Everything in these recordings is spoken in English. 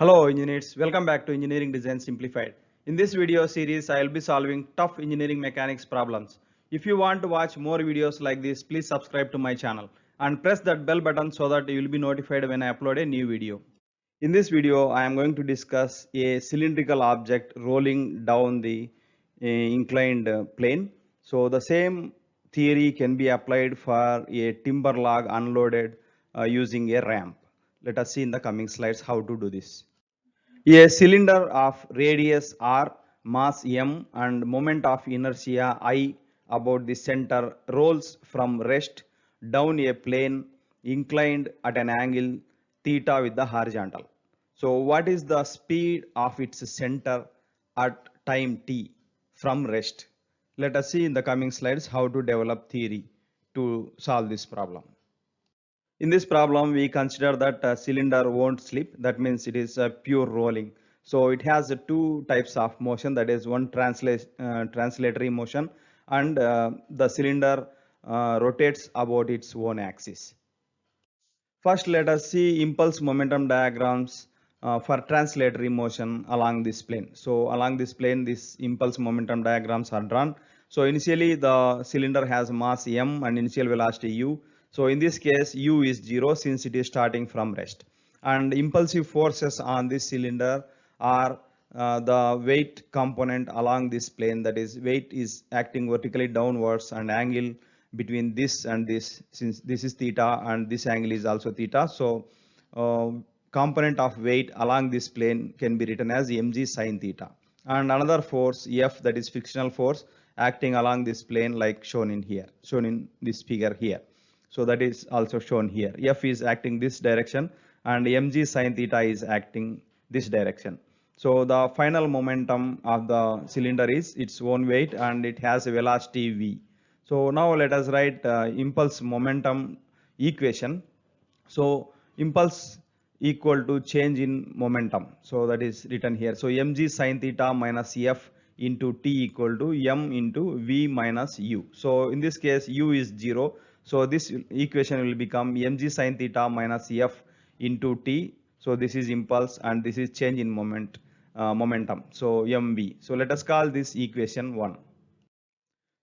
Hello engineers, welcome back to Engineering Design Simplified. In this video series, I will be solving tough engineering mechanics problems. If you want to watch more videos like this, please subscribe to my channel and press that bell button so that you will be notified when I upload a new video. In this video, I am going to discuss a cylindrical object rolling down the inclined plane. So the same theory can be applied for a timber log unloaded using a ramp. Let us see in the coming slides how to do this. A cylinder of radius r, mass m and moment of inertia I about the center rolls from rest down a plane inclined at an angle theta with the horizontal. So what is the speed of its center at time t from rest? Let us see in the coming slides how to develop theory to solve this problem. In this problem, we consider that cylinder won't slip. That means it is pure rolling. So it has two types of motion. That is one translatory motion, and the cylinder rotates about its own axis. First, let us see impulse momentum diagrams for translatory motion along this plane. So along this plane, this impulse momentum diagrams are drawn. So initially the cylinder has mass m and initial velocity u. So in this case, u is 0 since it is starting from rest. And impulsive forces on this cylinder are the weight component along this plane. That is, weight is acting vertically downwards and angle between this and this, since this is theta and this angle is also theta. So component of weight along this plane can be written as mg sine theta. And another force F, that is frictional force, acting along this plane like shown in this figure here. So that is also shown here. F is acting this direction and mg sine theta is acting this direction. So the final momentum of the cylinder is its own weight and it has a velocity v. So now let us write impulse momentum equation. So impulse equal to change in momentum. So that is written here. So mg sine theta minus f into t equal to m into v minus u. So in this case, u is 0. So this equation will become mg sine theta minus f into t. So this is impulse and this is change in momentum. So mv. So let us call this equation 1.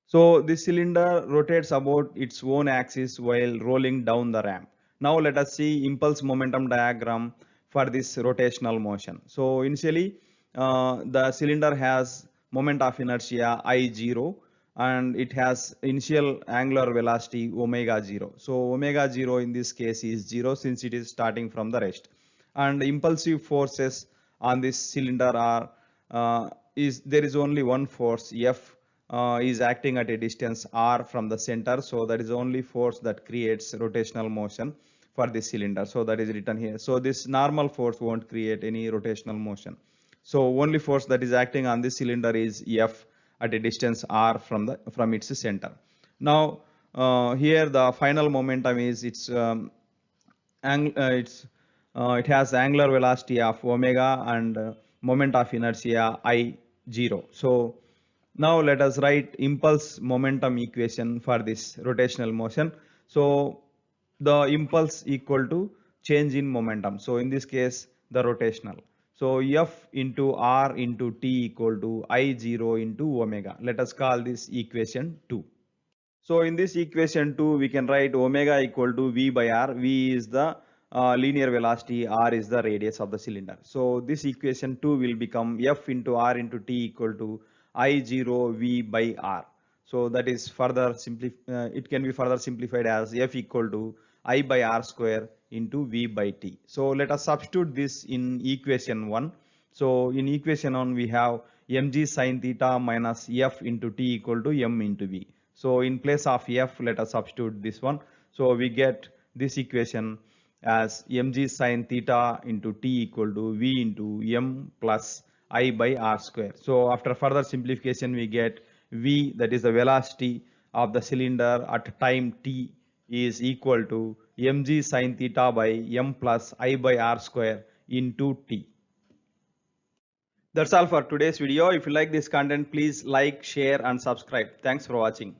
So this cylinder rotates about its own axis while rolling down the ramp. Now let us see impulse momentum diagram for this rotational motion. So initially the cylinder has moment of inertia I0 and it has initial angular velocity omega 0. So omega 0 in this case is 0 since it is starting from the rest. And impulsive forces on this cylinder are there is only one force F is acting at a distance r from the center. So that is the only force that creates rotational motion for this cylinder. So that is written here. So this normal force won't create any rotational motion. So only force that is acting on this cylinder is F at a distance r from its center. Now here the final momentum is it has angular velocity of omega and moment of inertia I0. So now let us write impulse momentum equation for this rotational motion. So the impulse equal to change in momentum. So in this case, the rotational. So F into R into T equal to I0 into omega. Let us call this equation 2. So in this equation 2, we can write omega equal to V by R. V is the linear velocity, R is the radius of the cylinder. So this equation 2 will become F into R into T equal to I0 V by R. So that is further it can be further simplified as F equal to I by R square into V by T. So let us substitute this in equation 1. So in equation 1 we have mg sine theta minus F into T equal to M into V. So in place of F, let us substitute this one. So we get this equation as mg sine theta into T equal to V into M plus I by R square. So after further simplification, we get V, that is the velocity of the cylinder at time T, is equal to mg sine theta by M plus I by R square into T. That's all for today's video. If you like this content, please like, share and subscribe. Thanks for watching.